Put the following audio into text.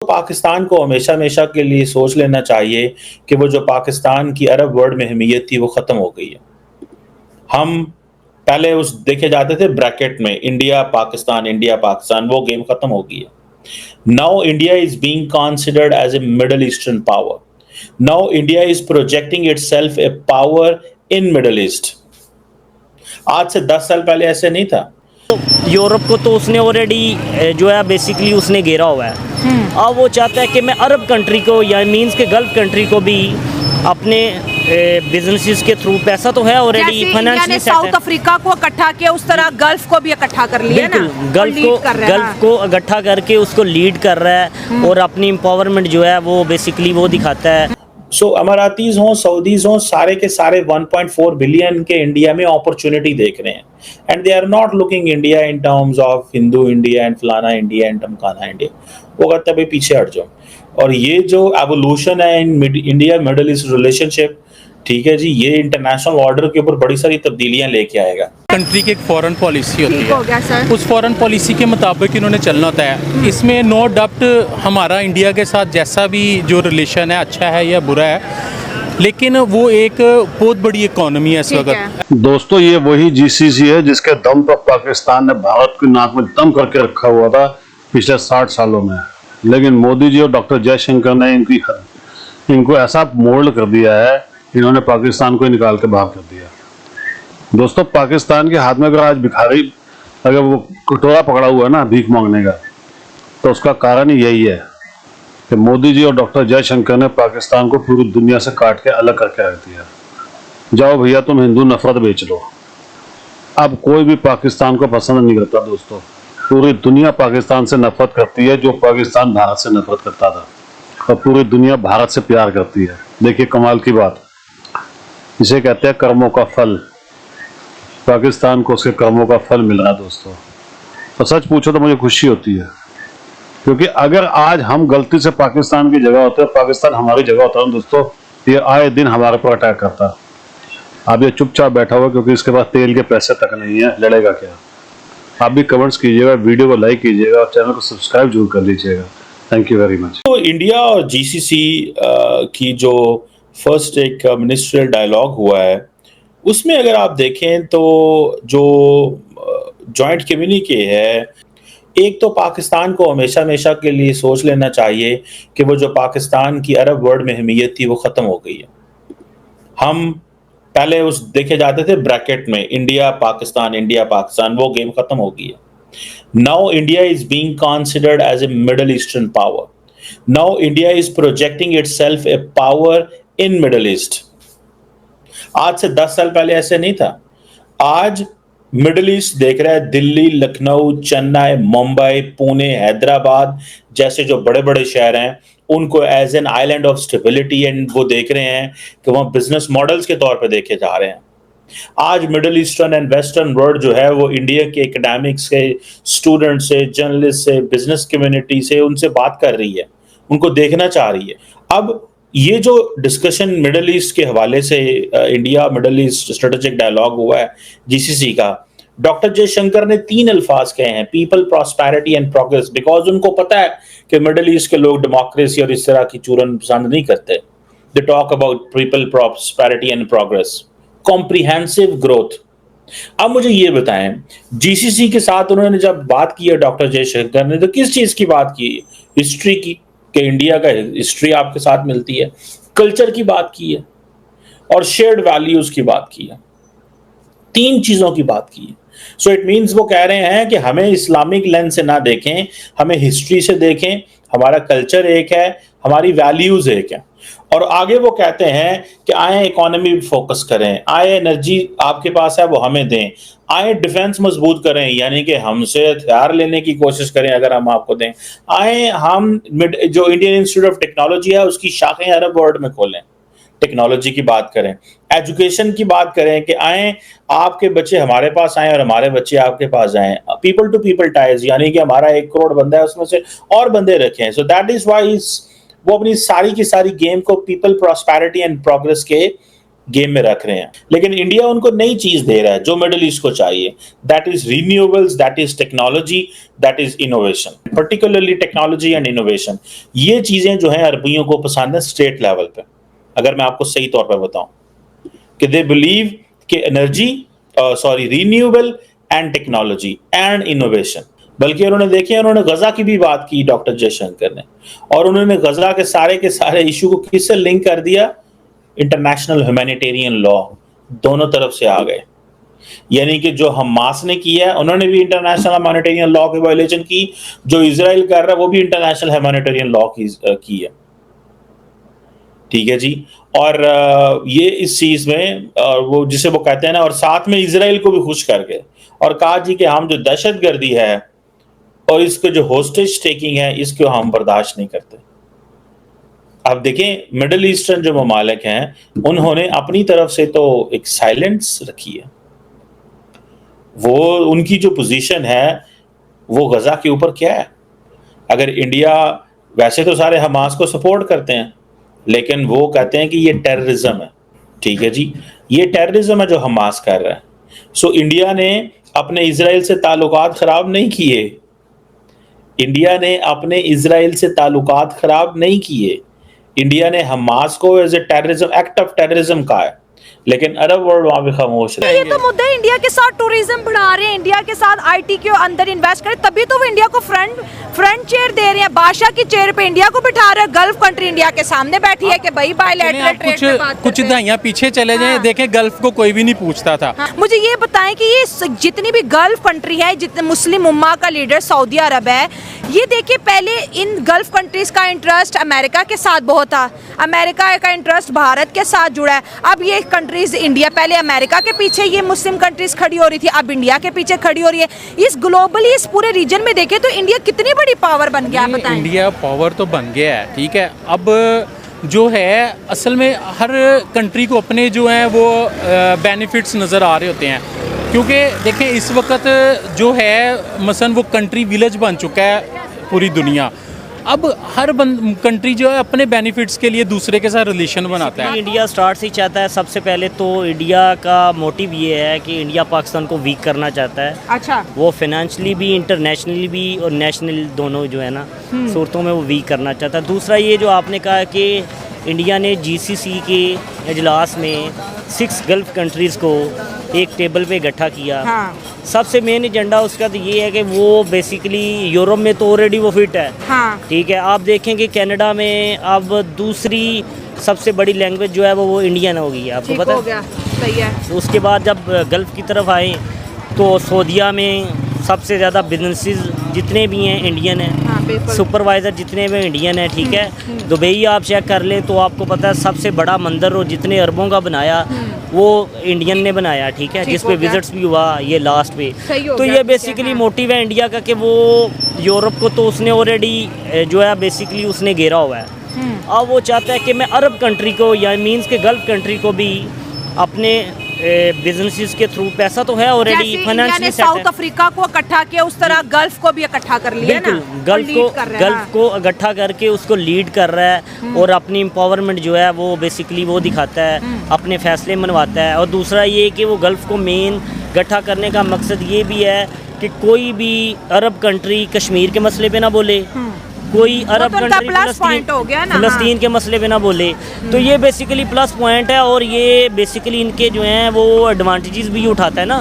पाकिस्तान को हमेशा हमेशा के लिए सोच लेना चाहिए कि वो जो पाकिस्तान की अरब वर्ल्ड में अहमियत थी वो ख़त्म हो गई है। हम पहले उस देखे जाते थे ब्रैकेट में इंडिया पाकिस्तान, वो गेम ख़त्म हो गई है। Now India is being considered as a Middle Eastern power. Now India is projecting itself a power in Middle East. आज से 10 साल पहले ऐसे नहीं था। यूरोप को तो उसने ऑलरेडी जो है बेसिकली उसने घेरा हुआ है। अब वो चाहता है कि मैं अरब कंट्री को या मीन्स के गल्फ कंट्री को भी अपने बिजनेसेस के थ्रू, पैसा तो है ऑलरेडी फाइनेंशियली सेट है। साउथ अफ्रीका को इकट्ठा किया, उस तरह गल्फ को भी इकट्ठा कर लिया ना, गल्फ को इकट्ठा करके उसको लीड कर रहा है और अपनी एम्पावरमेंट जो है वो बेसिकली वो दिखाता है। सो अमारातीज हों, सऊदीज हों, सारे के सारे 1.4 बिलियन के इंडिया में अपॉर्चुनिटी देख रहे हैं and they are not looking India in terms of Hindu India and फलाना इंडिया एंड टमकाना इंडिया। वो कहते हैं भाई पीछे हट जाओ। और ये जो एवोल्यूशन है in India Middle east relationship, ठीक है जी, ये इंटरनेशनल ऑर्डर के ऊपर बड़ी सारी तब्दीलियां लेके आएगा। कंट्री की एक फॉरेन पॉलिसी होती हो गया सर। है, उस फॉरेन पॉलिसी के मुताबिक इन्होंने चलना होता है। इसमें नो डाउट हमारा इंडिया के साथ जैसा भी जो रिलेशन है, अच्छा है या बुरा है, लेकिन वो एक बहुत बड़ी इकोनॉमी है इस वक्त। दोस्तों, ये वही जीसीसी है जिसके दम पर पाकिस्तान ने भारत की नाक में दम करके रखा हुआ था पिछले 60 सालों में। लेकिन मोदी जी और डॉक्टर जयशंकर ने इनको ऐसा मोल्ड कर दिया है, इन्होंने पाकिस्तान को निकाल के बाहर कर दिया। दोस्तों, पाकिस्तान के हाथ में अगर आज भिखारी, अगर वो कटोरा पकड़ा हुआ है ना भीख मांगने का, तो उसका कारण ही यही है कि मोदी जी और डॉक्टर जयशंकर ने पाकिस्तान को पूरी दुनिया से काट के अलग करके रख दिया। जाओ भैया, तुम हिंदू नफरत बेच लो। अब कोई भी पाकिस्तान को पसंद नहीं करता दोस्तों। पूरी दुनिया पाकिस्तान से नफरत करती है, जो पाकिस्तान भारत से नफरत करता था, और पूरी दुनिया भारत से प्यार करती है। देखिए कमाल की बात, इसे कहते हैं कर्मों का फल। पाकिस्तान को उसके कर्मों का फल मिल रहा है दोस्तों। और सच पूछो तो मुझे खुशी होती है, क्योंकि अगर आज हम गलती से पाकिस्तान की जगह होते, पाकिस्तान हमारी जगह होता है दोस्तों, ये आए दिन हमारे पर अटैक करता। अब ये चुपचाप बैठा हुआ क्योंकि इसके पास तेल के पैसे तक नहीं है, लड़ेगा क्या। आप भी कमेंट्स कीजिएगा, वीडियो को लाइक कीजिएगा और चैनल को सब्सक्राइब जरूर कर लीजिएगा। Thank you very much. तो इंडिया और जीसीसी की जो फर्स्ट एक मिनिस्ट्रियल डायलॉग हुआ है, उसमें अगर आप देखें तो जो जॉइंट कम्युनिके है, एक तो पाकिस्तान को हमेशा हमेशा के लिए सोच लेना चाहिए कि वो जो पाकिस्तान की अरब वर्ल्ड में अहमियत थी वो ख़त्म हो गई है। हम पहले उस देखे जाते थे ब्रैकेट में इंडिया पाकिस्तान, वो गेम ख़त्म हो गई है। Now India is being considered as a Middle Eastern power. Now India is projecting itself a power in Middle East. आज से 10 साल पहले ऐसे नहीं था। आज मिडल ईस्ट देख रहा है दिल्ली, लखनऊ, चेन्नई, मुंबई, पुणे, हैदराबाद जैसे जो बड़े बड़े शहर हैं, उनको as an island of stability, and वो देख रहे हैं कि वहाँ बिजनेस मॉडल्स के तौर पे देखे जा रहे हैं। आज middle eastern and western world जो है वो इंडिया के एकेडमिक्स से, स्टूडेंट से, जर्नलिस्ट से, बिजनेस कम्युनिटी से उनसे बात कर रही है, उनको देखना चाह रही है। अब ये जो डिस्कशन मिडल ईस्ट के हवाले से India Middle East strategic dialogue हुआ है जीसीसी का, डॉक्टर जयशंकर ने 3 अल्फाज कहे हैं, people, prosperity and progress, because उनको पता है कि मिडल ईस्ट के लोग डेमोक्रेसी और इस तरह की चूरन पसंद नहीं करते। They talk about people, prosperity and progress, comprehensive growth. अब मुझे ये बताएं, जीसीसी के साथ उन्होंने जब बात की है डॉक्टर जयशंकर ने, तो किस चीज की बात की? हिस्ट्री की, कि इंडिया का हिस्ट्री आपके साथ मिलती है, कल्चर की बात की है और शेयर्ड वैल्यूज की बात की है। 3 चीजों की बात की है। सो इट मींस वो कह रहे हैं कि हमें इस्लामिक लेंस से ना देखें, हमें हिस्ट्री से देखें, हमारा कल्चर एक है, हमारी वैल्यूज एक है। और आगे वो कहते हैं कि आए इकोनॉमी पे फोकस करें, आए एनर्जी आपके पास है वो हमें दें, आए डिफेंस मजबूत करें, यानी कि हमसे हथियार लेने की कोशिश करें अगर हम आपको दें, आए हम जो इंडियन इंस्टीट्यूट ऑफ टेक्नोलॉजी है उसकी शाखें अरब वर्ल्ड में खोलें, टेक्नोलॉजी की बात करें, एजुकेशन की बात करें कि आए आपके बच्चे हमारे पास आए और हमारे बच्चे आपके पास आए, पीपल टू पीपल टाइज, यानी कि हमारा 1 करोड़ बंदा है उसमें से और बंदे रखें। सो दैट इज व्हाई वो अपनी सारी की सारी गेम को पीपल, प्रॉस्पेरिटी एंड प्रोग्रेस के गेम में रख रहे हैं, लेकिन इंडिया उनको नई चीज दे रहा है जो मिडिल ईस्ट को चाहिए, that is renewables, that is technology, that is innovation, particularly technology and innovation. ये चीजें जो है अरबियों को पसंद है स्टेट लेवल पे, अगर मैं आपको सही तौर पर बताऊं कि दे बिलीव कि energy renewable and technology and innovation. बल्कि उन्होंने देखे, उन्होंने गजा की भी बात की डॉक्टर जयशंकर ने, और उन्होंने गजा के सारे इशू को किससे लिंक कर दिया, इंटरनेशनल ह्यूमैनिटेरियन लॉ। दोनों तरफ से आ गए, यानी कि जो हमास ने किया है उन्होंने भी इंटरनेशनल ह्यूमैनिटेरियन लॉ की वायलेशन की, जो इजराइल कर रहा है वो भी इंटरनेशनल ह्यूमैनिटेरियन लॉ की है। ठीक है जी। और ये इस चीज में वो जिसे वो कहते हैं ना, और साथ में इजराइल को भी खुश कर गए और कहा जी कि हम जो दहशतगर्दी है और इसको जो होस्टेज टेकिंग है इसको हम बर्दाश्त नहीं करते। अब देखें, मिडिल ईस्टर्न जो ममालिक हैं उन्होंने अपनी तरफ से तो एक साइलेंस रखी है, वो उनकी जो पोजीशन है वो गजा के ऊपर क्या है। अगर इंडिया, वैसे तो सारे हमास को सपोर्ट करते हैं, लेकिन वो कहते हैं कि ये टेररिज्म है। ठीक है जी, ये टेररिज्म है जो हमास कर रहा है। सो इंडिया ने अपने इजराइल से ताल्लुकात खराब नहीं किए, इंडिया ने अपने इजराइल से ताल्लुकात खराब नहीं किए, इंडिया ने हमास को as a terrorism, act of terrorism कहा है, लेकिन अरब वर्ल्ड वहां पे खामोश ये रहेंगे। तो मुद्दा है, इंडिया के साथ टूरिज्म बढ़ा रहे हैं, इंडिया के साथ आईटी के अंदर इन्वेस्ट करें, तभी तो वो इंडिया को फ्रंट चेयर दे रहे हैं, बादशाह की चेयर पे इंडिया को बिठा रहे हैं। गल्फ कंट्री इंडिया के सामने बैठी है कि भाई बायलैटरल ट्रेड पे बात कुछ दहाइयाँ पीछे चले जाएं, हाँ। देखें गल्फ को कोई भी नहीं पूछता था। हाँ, मुझे ये बताएं कि ये जितनी भी गल्फ कंट्री है, जितने मुस्लिम उम्मा का लीडर सऊदी अरब है, ये देखिए पहले इन गल्फ कंट्रीज का इंटरेस्ट अमेरिका के साथ बहुत था, अमेरिका का इंटरेस्ट भारत के साथ जुड़ा है। अब ये कंट्रीज इंडिया, पहले अमेरिका के पीछे ये मुस्लिम कंट्रीज खड़ी हो रही थी, अब इंडिया के पीछे खड़ी हो रही है। इस ग्लोबली, इस पूरे रीजन में देखें तो इंडिया कितनी बड़ी पावर बन गया, बताएं। इंडिया पावर तो बन गया है, ठीक है। अब जो है असल में हर कंट्री को अपने जो हैं वो बेनिफिट्स नज़र आ रहे होते हैं, क्योंकि देखें इस वक्त जो है मसलन वो कंट्री विलेज बन चुका है पूरी दुनिया। अब हर कंट्री जो है अपने बेनिफिट्स के लिए दूसरे के साथ रिलेशन बनाता है। इंडिया स्टार्ट से ही चाहता है, सबसे पहले तो इंडिया का मोटिव ये है कि इंडिया पाकिस्तान को वीक करना चाहता है। अच्छा, वो फाइनेंशियली भी, इंटरनेशनली भी और नेशनल दोनों जो है ना सूरतों में वो वीक करना चाहता है। दूसरा ये जो आपने कहा कि इंडिया ने जीसीसी के इजलास में 6 गल्फ कंट्रीज़ को एक टेबल पे इकट्ठा किया। हाँ। सबसे मेन एजेंडा उसका तो ये है कि वो बेसिकली यूरोप में तो ऑलरेडी वो फिट है। हाँ। ठीक है, आप देखेंगे कनाडा में अब दूसरी सबसे बड़ी लैंग्वेज जो है वो इंडियन हो गई है, आपको ठीक पता हो है। गया, सही है। तो उसके बाद जब गल्फ़ की तरफ आए तो सऊदीया में सबसे ज़्यादा बिजनेसेस जितने भी हैं इंडियन हैं। हाँ, बिल्कुल। सुपरवाइज़र जितने भी इंडियन है, ठीक है। दुबई आप चेक कर लें तो आपको पता है सबसे बड़ा मंदिर और जितने अरबों का बनाया वो इंडियन ने बनाया, ठीक है, ठीक जिस हो पे गया। विजिट्स भी हुआ ये लास्ट पे। सही हो तो गया, ये ठीक है, बेसिकली हाँ। मोटिव है इंडिया का कि वो यूरोप को तो उसने ऑलरेडी जो है बेसिकली उसने घेरा हुआ है। अब वो चाहता है कि मैं अरब कंट्री को या मीन्स के गल्फ कंट्री को भी अपने बिजनेसेस के थ्रू, पैसा तो है ऑलरेडी, जैसे इंडिया फाइनेंशियली ने सेट साउथ है। अफ्रीका को इकट्ठा किया, उस तरह गल्फ को भी इकट्ठा कर लिया ना। बिल्कुल, गल्फ को इकट्ठा करके उसको लीड कर रहा है और अपनी एम्पावरमेंट जो है वो बेसिकली वो दिखाता है, अपने फैसले मनवाता है। और दूसरा ये कि वो गल्फ को मेन इकट्ठा करने का मकसद ये भी है कि कोई भी अरब कंट्री कश्मीर के मसले पे ना बोले, कोई अरब तो उनका कंट्री प्लस पॉइंट हो गया ना, हाँ। फ़लस्तीन के मसले पे ना बोले। तो ये बेसिकली प्लस पॉइंट है और ये बेसिकली इनके जो हैं वो एडवांटेजेस भी उठाता है ना।